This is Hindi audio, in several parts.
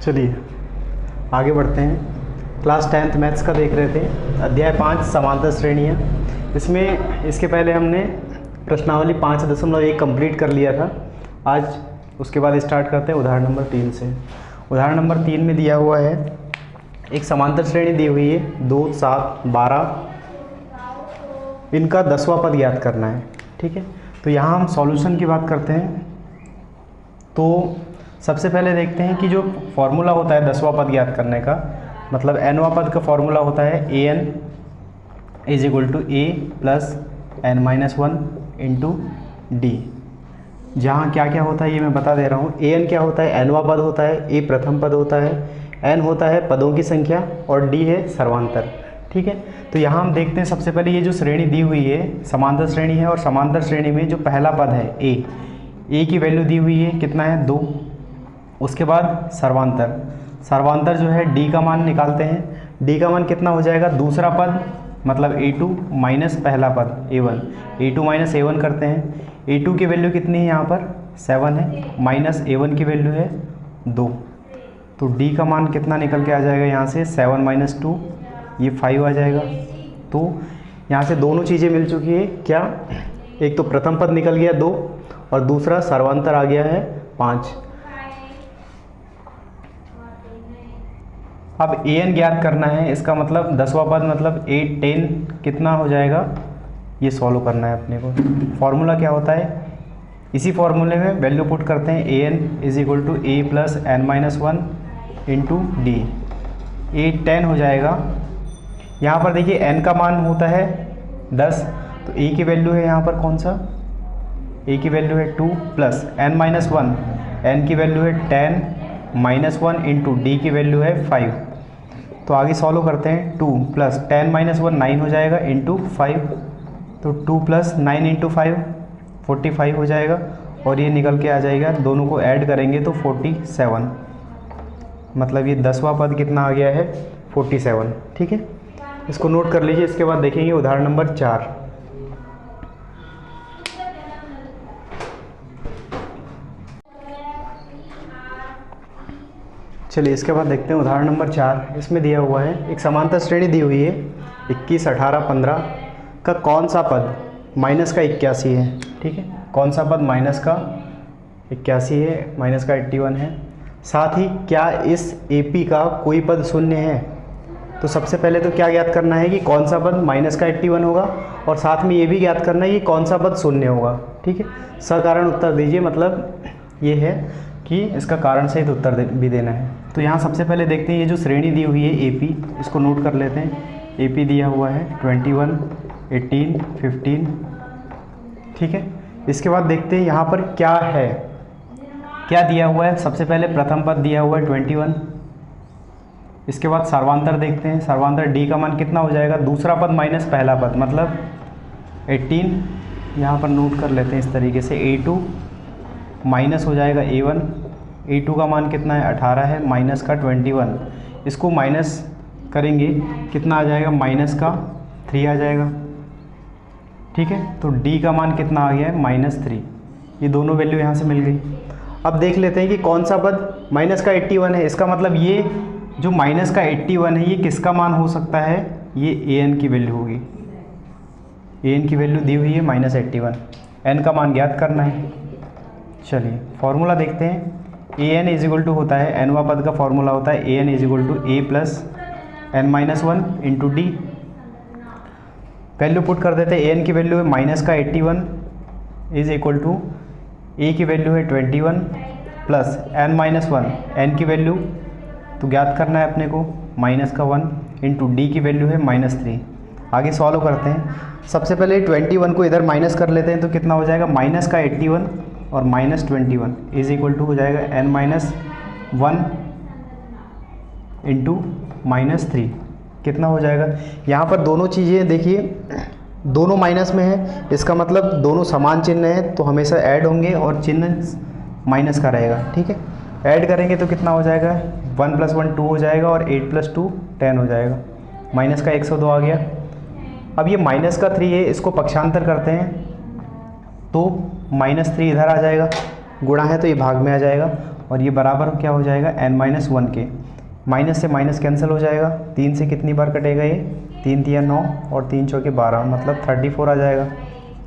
चलिए आगे बढ़ते हैं। क्लास 10th मैथ्स का देख रहे थे, अध्याय 5 समांतर श्रेणियाँ। इसमें इसके पहले हमने प्रश्नावली 5.1 कंप्लीट कर लिया था। आज उसके बाद स्टार्ट करते हैं उदाहरण नंबर 3 से। उदाहरण नंबर 3 में दिया हुआ है, एक समांतर श्रेणी दी हुई है 2, 7, 12, इनका 10वां पद ज्ञात करना है। ठीक है, तो यहाँ हम सॉल्यूशन की बात करते हैं। तो सबसे पहले देखते हैं कि जो फॉर्मूला होता है 10वां पद ज्ञात करने का, मतलब nवां पद का फॉर्मूला होता है an is equal to a plus n-1 into d. जहाँ क्या क्या होता है ये मैं बता दे रहा हूँ। an क्या होता है, nवां पद होता है, a प्रथम पद होता है, n होता है पदों की संख्या और d है सर्वांतर। ठीक है, तो यहाँ हम देखते हैं सबसे पहले ये जो श्रेणी दी हुई है समांतर श्रेणी है, और समांतर श्रेणी में जो पहला पद है a की वैल्यू दी हुई है कितना है 2। उसके बाद सर्वांतर जो है d का मान निकालते हैं। d का मान कितना हो जाएगा, दूसरा पद मतलब a2 माइनस पहला पद a1, a2 माइनस a1 करते हैं। a2 की वैल्यू कितनी है यहाँ पर 7 है, माइनस a1 की वैल्यू है 2, तो d का मान कितना निकल के आ जाएगा यहाँ से 7 माइनस 2, ये 5 आ जाएगा। तो यहाँ से दोनों चीज़ें मिल चुकी है। क्या, एक तो प्रथम पद निकल गया 2 और दूसरा सर्वांतर आ गया है 5। अब an ज्ञात करना है, इसका मतलब 10वां पद मतलब 8, 10 कितना हो जाएगा, ये सॉल्व करना है अपने को। फॉर्मूला क्या होता है, इसी फॉर्मूले में वैल्यू पुट करते हैं an is equal to a plus n-1 into d. 8, 10 हो जाएगा। यहाँ पर देखिए n का मान होता है 10, तो a की वैल्यू है यहाँ पर कौन सा, a की वैल्यू है 2 प्लस n-1, n की वैल्यू है 10 -1 इंटू डी की वैल्यू है 5। तो आगे सॉल्व करते हैं। 2 प्लस 10 -1 9 हो जाएगा इंटू 5, तो 2 प्लस 9 इंटू 5 45 हो जाएगा, और ये निकल के आ जाएगा, दोनों को ऐड करेंगे तो 47, मतलब ये 10वां पद कितना आ गया है 47। ठीक है, इसको नोट कर लीजिए। इसके बाद देखेंगे उदाहरण नंबर 4। चलिए इसके बाद देखते हैं उदाहरण नंबर 4। इसमें दिया हुआ है, एक समांतर श्रेणी दी हुई है 21, 18, 15 का कौन सा पद माइनस का 81 है। ठीक है, कौन सा पद माइनस का 81 है, माइनस का 81 है। साथ ही क्या इस AP का कोई पद शून्य है। तो सबसे पहले तो क्या ज्ञात करना है कि कौन सा पद माइनस का 81 होगा, और साथ में ये भी ज्ञात करना है कि कौन सा पद शून्य होगा। ठीक है, सकारण उत्तर दीजिए, मतलब ये है कि इसका कारण सहित उत्तर भी देना है। तो यहाँ सबसे पहले देखते हैं ये जो श्रेणी दी हुई है AP, इसको नोट कर लेते हैं। AP दिया हुआ है 21, 18, 15। ठीक है, इसके बाद देखते हैं यहाँ पर क्या है, क्या दिया हुआ है। सबसे पहले प्रथम पद दिया हुआ है 21। इसके बाद सर्वांतर देखते हैं। सर्वांतर D का मान कितना हो जाएगा, दूसरा पद माइनस पहला पद मतलब 18। यहाँ पर नोट कर लेते हैं इस तरीके से। A2 माइनस हो जाएगा A1, A2 का मान कितना है 18 है, माइनस का 21, इसको माइनस करेंगे कितना आ जाएगा, माइनस का 3 आ जाएगा। ठीक है, तो D का मान कितना आ गया है -3। ये दोनों वैल्यू यहाँ से मिल गई। अब देख लेते हैं कि कौन सा पद माइनस का 81 है। इसका मतलब ये जो माइनस का 81 है ये किसका मान हो सकता है, ये an की वैल्यू होगी। an की वैल्यू दी हुई है -81, n का मान ज्ञात करना है। चलिए फॉर्मूला देखते हैं। an इज इक्वल टू होता है, nवां पद का फॉर्मूला होता है an is equal to a plus n-1 into d. Value put कर देते हैं। an की वैल्यू है माइनस का 81 इज इक्वल टू a की वैल्यू है 21 प्लस n-1, n की वैल्यू तो ज्ञात करना है अपने को माइनस का 1 इंटू डी की वैल्यू है -3। आगे सॉल्व करते हैं। सबसे पहले 21 को इधर माइनस कर लेते हैं, तो कितना हो जाएगा, माइनस का 81 और -21 इज इक्वल टू हो जाएगा n-1 इंटू -3, कितना हो जाएगा। यहाँ पर दोनों चीज़ें देखिए, दोनों माइनस में है, इसका मतलब दोनों समान चिन्ह है, तो हमेशा ऐड होंगे और चिन्ह माइनस का रहेगा। ठीक है, ऐड करेंगे तो कितना हो जाएगा, 1 + 1 2 हो जाएगा, और 8 + 2 10 हो जाएगा। माइनस का 102 आ गया। अब ये माइनस का 3 है, इसको पक्षांतर करते हैं तो -3 इधर आ जाएगा, गुणा है तो ये भाग में आ जाएगा, और ये बराबर क्या हो जाएगा n-1 के। माइनस से माइनस कैंसिल हो जाएगा, 3 से कितनी बार कटेगा ये, 3 तिया 9 और 3 चौके 12, मतलब 34 आ जाएगा।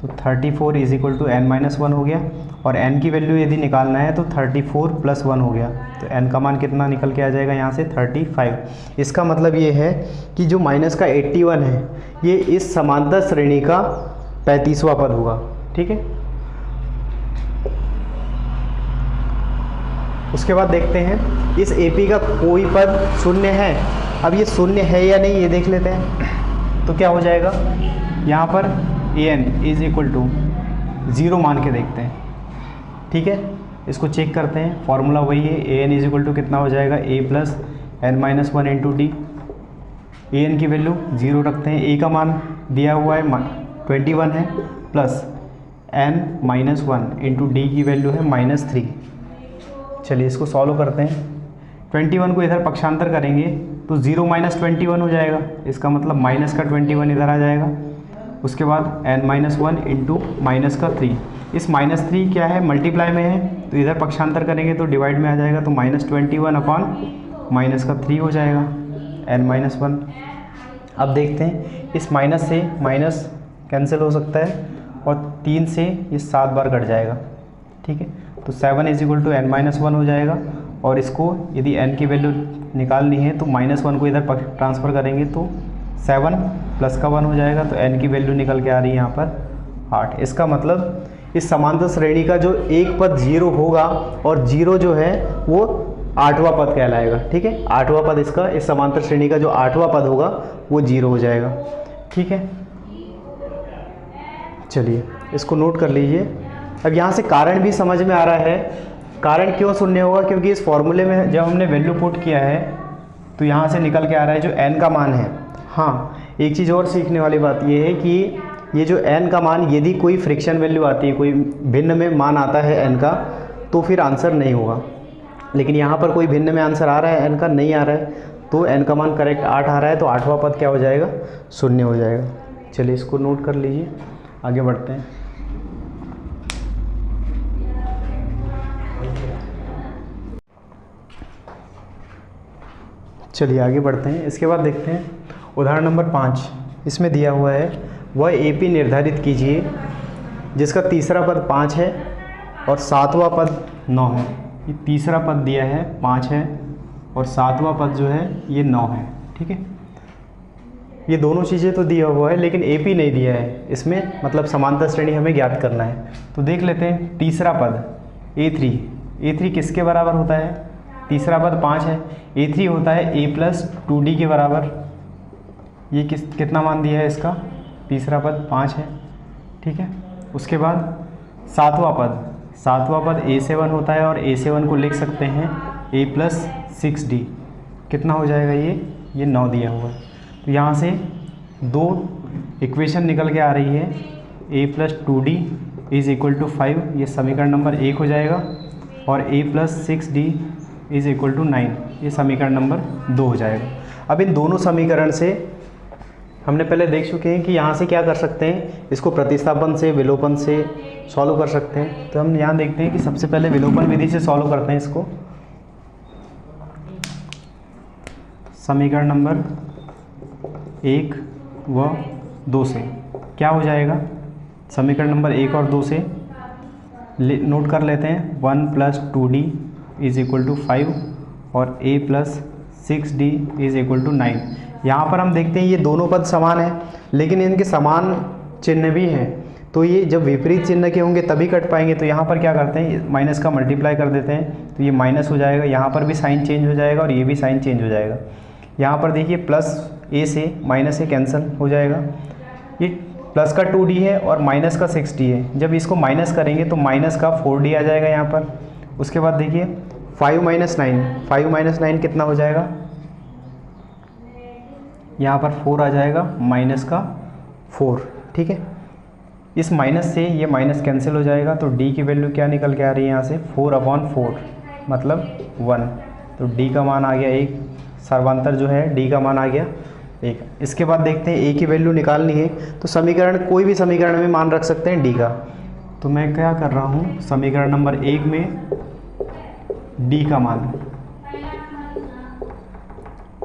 तो 34 इज इक्वल टू n-1 हो गया। और n की वैल्यू यदि निकालना है तो 34 + 1 हो गया, तो n का मान कितना निकल के आ जाएगा यहाँ से 35। इसका मतलब ये है कि जो माइनस का 81 है ये इस समांतर श्रेणी का 35वां पद होगा। ठीक है, उसके बाद देखते हैं इस AP का कोई पद शून्य है। अब ये शून्य है या नहीं ये देख लेते हैं। तो क्या हो जाएगा, यहाँ पर an इज इक्वल टू 0 मान के देखते हैं। ठीक है, इसको चेक करते हैं, फॉर्मूला वही है, an इज इक्वल टू कितना हो जाएगा, a + n-1 into D. an की वैल्यू 0 रखते हैं, a का मान दिया हुआ है 21 है, प्लस n-1 इंटू डी की वैल्यू है -3। चलिए इसको सॉल्व करते हैं। 21 को इधर पक्षांतर करेंगे तो 0 - 21 हो जाएगा, इसका मतलब माइनस का 21 इधर आ जाएगा। उसके बाद n-1 इंटू -3, इस -3 क्या है, मल्टीप्लाई में है, तो इधर पक्षांतर करेंगे तो डिवाइड में आ जाएगा, तो -21 अपॉन -3 हो जाएगा n-1। अब देखते हैं इस माइनस से माइनस कैंसिल हो सकता है और 3 से ये 7 बार कट जाएगा। ठीक है, तो 7 इज इक्वल टू n-1 हो जाएगा। और इसको यदि n की वैल्यू निकालनी है तो -1 को इधर ट्रांसफ़र करेंगे तो 7 + का 1 हो जाएगा, तो n की वैल्यू निकल के आ रही है यहाँ पर 8। इसका मतलब इस समांतर श्रेणी का जो एक पद 0 होगा और 0 जो है वो 8वां पद कहलाएगा। ठीक है, 8वां पद इसका, इस समांतर श्रेणी का जो 8वां पद होगा वो 0 हो जाएगा। ठीक है, चलिए इसको नोट कर लीजिए। अब यहाँ से कारण भी समझ में आ रहा है, कारण क्यों शून्य होगा, क्योंकि इस फॉर्मूले में जब हमने वैल्यू पुट किया है तो यहाँ से निकल के आ रहा है जो n का मान है। हाँ, एक चीज़ और सीखने वाली बात ये है कि ये जो n का मान यदि कोई फ्रिक्शन वैल्यू आती है, कोई भिन्न में मान आता है n का, तो फिर आंसर नहीं होगा। लेकिन यहाँ पर कोई भिन्न में आंसर आ रहा है, n का नहीं आ रहा है, तो n का मान करेक्ट 8 आ रहा है, तो 8वां पद क्या हो जाएगा, शून्य हो जाएगा। चलिए इसको नोट कर लीजिए, आगे बढ़ते हैं। चलिए आगे बढ़ते हैं। इसके बाद देखते हैं उदाहरण नंबर 5। इसमें दिया हुआ है वह AP निर्धारित कीजिए जिसका तीसरा पद 5 है और 7वां पद 9 है। ये तीसरा पद दिया है 5 है और 7वां पद जो है ये 9 है। ठीक है, ये दोनों चीज़ें तो दिया हुआ है लेकिन AP नहीं दिया है इसमें, मतलब समांतर श्रेणी हमें ज्ञात करना है। तो देख लेते हैं तीसरा पद A3 किसके बराबर होता है, तीसरा पद 5 है, A3 होता है a + 2d के बराबर। ये कितना मान दिया है इसका, तीसरा पद 5 है। ठीक है, उसके बाद सातवां पद A7 होता है और A7 को लिख सकते हैं a + 6d। कितना हो जाएगा ये 9 दिया हुआ है। तो यहाँ से दो इक्वेशन निकल के आ रही है, a + 2d is equal to 5, ये समीकरण नंबर 1 हो जाएगा, और a + 6d is equal to 9, ये समीकरण नंबर 2 हो जाएगा। अब इन दोनों समीकरण से हमने पहले देख चुके हैं कि यहाँ से क्या कर सकते हैं, इसको प्रतिस्थापन से, विलोपन से सॉल्व कर सकते हैं। तो हम यहाँ देखते हैं कि सबसे पहले विलोपन विधि से सॉल्व करते हैं इसको। समीकरण नंबर 1 व 2 से क्या हो जाएगा, समीकरण नंबर 1 और 2 से नोट कर लेते हैं। 1 + 2d इज इक्वल टू 5 और a + 6d is equal to 9। यहाँ पर हम देखते हैं ये दोनों पद समान हैं लेकिन इनके समान चिन्ह भी हैं, तो ये जब विपरीत चिन्ह के होंगे तभी कट पाएंगे। तो यहाँ पर क्या करते हैं, माइनस का मल्टीप्लाई कर देते हैं, तो ये माइनस हो जाएगा, यहाँ पर भी साइन चेंज हो जाएगा और ये भी साइन चेंज हो जाएगा। यहाँ पर देखिए +a से माइनस से कैंसिल हो जाएगा, ये प्लस का 2d है और माइनस का 6d है। जब इसको माइनस करेंगे तो माइनस का 4d आ जाएगा यहाँ पर। उसके बाद देखिए 5 - 9 कितना हो जाएगा, यहाँ पर 4 आ जाएगा, माइनस का 4। ठीक है, इस माइनस से ये माइनस कैंसिल हो जाएगा, तो d की वैल्यू क्या निकल के आ रही है यहाँ से, 4/4 मतलब 1। तो d का मान आ गया 1, सर्वांतर जो है d का मान आ गया 1। इसके बाद देखते हैं a की वैल्यू निकालनी है, तो समीकरण कोई भी समीकरण में मान रख सकते हैं d का। तो मैं क्या कर रहा हूँ, समीकरण नंबर 1 में डी का मान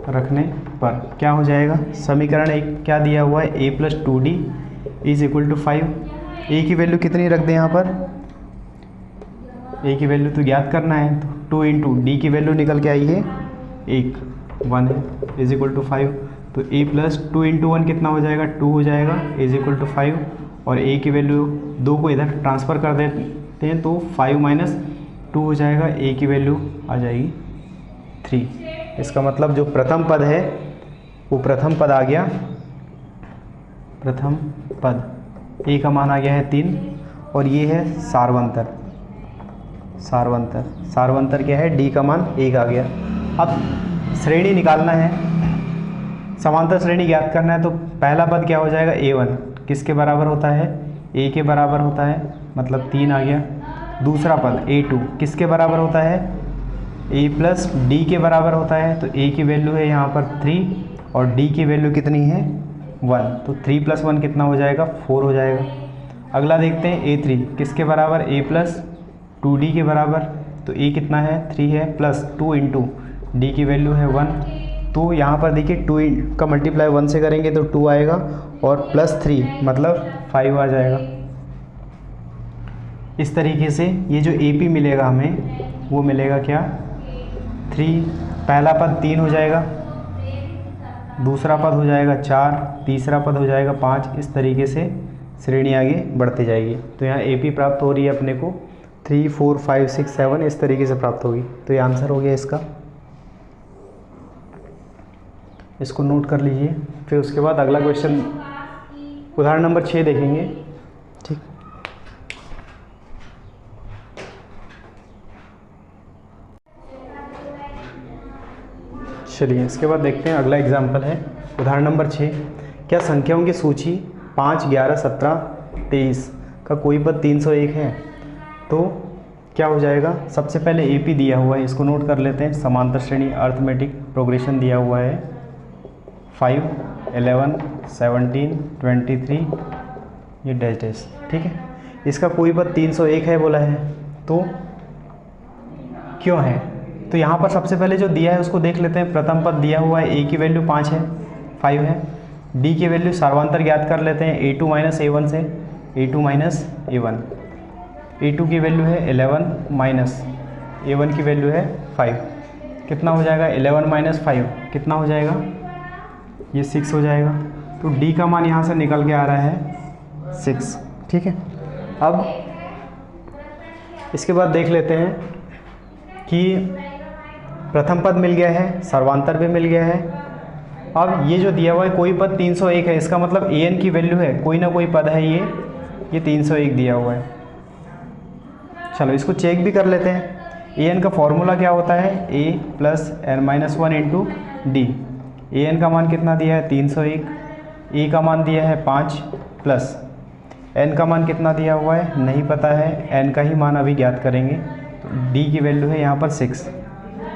रखने पर क्या हो जाएगा, समीकरण एक क्या दिया हुआ है, a plus 2d is equal to 5। a की वैल्यू कितनी रख दें यहाँ पर, a की वैल्यू तो ज्ञात करना है, तो 2 इंटू डी की वैल्यू निकल के आई है 1 है इज इक्वल टू 5। तो a प्लस 2 इंटू 1 कितना हो जाएगा, 2 हो जाएगा इज इक्वल टू 5। और a की वैल्यू 2 को इधर ट्रांसफ़र कर देते हैं तो 5 माइनस 2 हो जाएगा, a की वैल्यू आ जाएगी 3। इसका मतलब जो प्रथम पद है वो प्रथम पद आ गया, प्रथम पद a का मान आ गया है 3 और ये है सार्वंतर, सार्वंतर क्या है, d का मान 1 आ गया। अब श्रेणी निकालना है, समांतर श्रेणी ज्ञात करना है, तो पहला पद क्या हो जाएगा, a1 किसके बराबर होता है, a के बराबर होता है, मतलब 3 आ गया। दूसरा पद a2 किसके बराबर होता है, a प्लस डी के बराबर होता है, तो a की वैल्यू है यहाँ पर 3 और d की वैल्यू कितनी है 1, तो 3 प्लस 1 कितना हो जाएगा, 4 हो जाएगा। अगला देखते हैं a3 किसके बराबर, a प्लस 2d के बराबर, तो a कितना है 3 है, प्लस 2 इंटू डी की वैल्यू है 1, तो यहाँ पर देखिए 2 का मल्टीप्लाई 1 से करेंगे तो 2 आएगा और प्लस 3 मतलब 5 आ जाएगा। इस तरीके से ये जो AP मिलेगा हमें वो मिलेगा क्या, 3, पहला पद 3 हो जाएगा, दूसरा पद हो जाएगा 4, तीसरा पद हो जाएगा 5। इस तरीके से श्रेणी आगे बढ़ती जाएगी। तो यहाँ AP प्राप्त हो रही है अपने को 3, 4, 5, 6, 7 इस तरीके से प्राप्त होगी। तो ये आंसर हो गया इसका, इसको नोट कर लीजिए। फिर उसके बाद अगला क्वेश्चन उदाहरण नंबर 6 देखेंगे, ठीक। चलिए इसके बाद देखते हैं अगला एग्जाम्पल है उदाहरण नंबर 6। क्या संख्याओं की सूची 5, 11, 17, 23 का कोई पद 301 है, तो क्या हो जाएगा। सबसे पहले AP दिया हुआ है, इसको नोट कर लेते हैं। समांतर श्रेणी अर्थमेटिक प्रोग्रेशन दिया हुआ है 5, 11, 17, 23 ये डैश डैश, ठीक है। इसका कोई पद 301 है बोला है, तो क्यों है, तो यहाँ पर सबसे पहले जो दिया है उसको देख लेते हैं। प्रथम पद दिया हुआ है, a की वैल्यू 5 है, 5 है, d की वैल्यू सार्वंतर ज्ञात कर लेते हैं a2 माइनस a1 से, a2 माइनस a1, a2 की वैल्यू है 11 माइनस a1 की वैल्यू है 5, कितना हो जाएगा 11 माइनस 5 कितना हो जाएगा, ये 6 हो जाएगा। तो d का मान यहाँ से निकल के आ रहा है 6, ठीक है। अब इसके बाद देख लेते हैं कि प्रथम पद मिल गया है, सर्वांतर भी मिल गया है। अब ये जो दिया हुआ है कोई पद 301 है, इसका मतलब an की वैल्यू है, कोई ना कोई पद है ये 301 दिया हुआ है। चलो इसको चेक भी कर लेते हैं। an का फॉर्मूला क्या होता है, a plus n minus 1 into D. an का मान कितना दिया है 301, a का मान दिया है 5 प्लस n का मान कितना दिया हुआ है नहीं पता है, n का ही मान अभी ज्ञात करेंगे। तो d की वैल्यू है यहाँ पर 6,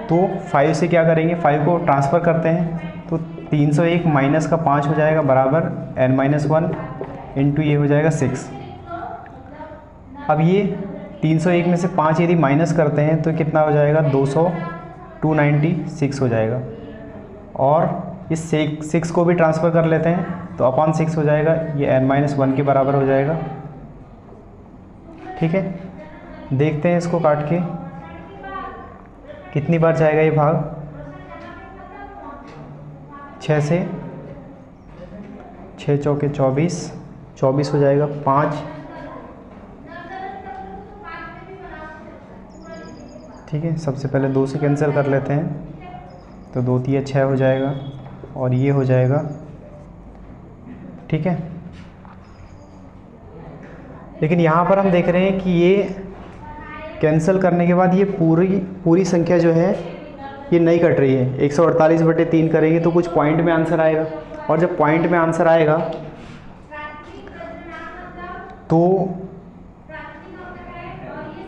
तो 5 से क्या करेंगे, 5 को ट्रांसफ़र करते हैं, तो 301 माइनस का 5 हो जाएगा बराबर n माइनस 1 इंटू ये हो जाएगा 6। अब ये 301 में से 5 यदि माइनस करते हैं तो कितना हो जाएगा 296 हो जाएगा। और इस 6 को भी ट्रांसफ़र कर लेते हैं तो अपॉन 6 हो जाएगा, ये n माइनस 1 के बराबर हो जाएगा, ठीक है। देखते हैं इसको काट के कितनी बार जाएगा ये भाग, 6 से 6 चौके 24 हो जाएगा, 5, ठीक है। सबसे पहले 2 से कैंसिल कर लेते हैं, तो 2 3 6 हो जाएगा और ये हो जाएगा, ठीक है। लेकिन यहाँ पर हम देख रहे हैं कि ये कैंसिल करने के बाद ये पूरी संख्या जो है ये नहीं कट रही है। 148/3 करेंगे तो कुछ पॉइंट में आंसर आएगा, और जब पॉइंट में आंसर आएगा तो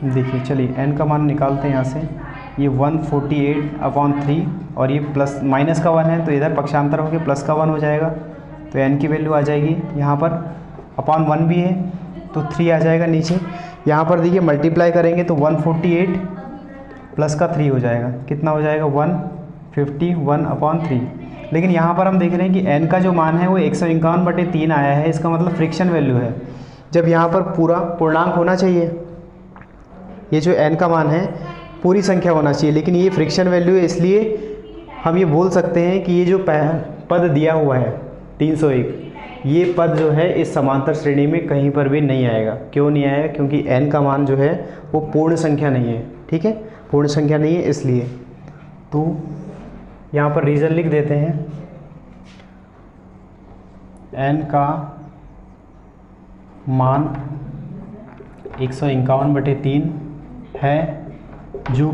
देखिए, चलिए n का मान निकालते हैं यहाँ से। ये 148/3 और ये प्लस माइनस का 1 है, तो इधर पक्षांतर होकर प्लस का 1 हो जाएगा, तो n की वैल्यू आ जाएगी यहाँ पर अपॉन 1 भी है तो 3 आ जाएगा नीचे। यहाँ पर देखिए मल्टीप्लाई करेंगे तो 148 प्लस का 3 हो जाएगा, कितना हो जाएगा 151/3। लेकिन यहाँ पर हम देख रहे हैं कि n का जो मान है वो 151/3 आया है, इसका मतलब फ्रिक्शन वैल्यू है। जब यहाँ पर पूरा पूर्णांक होना चाहिए, ये जो n का मान है पूरी संख्या होना चाहिए, लेकिन ये फ्रिक्शन वैल्यू है, इसलिए हम ये बोल सकते हैं कि ये जो पद दिया हुआ है 301, ये पद जो है इस समांतर श्रेणी में कहीं पर भी नहीं आएगा। क्यों नहीं आएगा? क्योंकि n का मान जो है वो पूर्ण संख्या नहीं है। ठीक है, पूर्ण संख्या नहीं है इसलिए। तो यहाँ पर रीज़न लिख देते हैं, n का मान 151/3 है, जो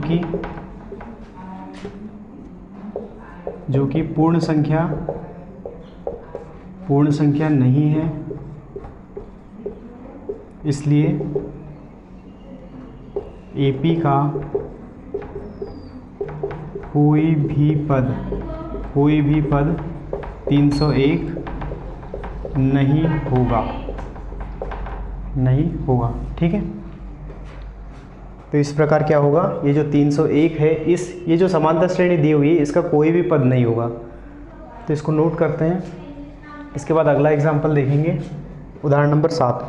कि पूर्ण संख्या नहीं है, इसलिए AP का कोई भी पद 301 नहीं होगा। ठीक है, तो इस प्रकार क्या होगा, ये जो 301 है, ये जो समांतर श्रेणी दी हुई है इसका कोई भी पद नहीं होगा। तो इसको नोट करते हैं। इसके बाद अगला एग्जाम्पल देखेंगे, उदाहरण नंबर 7।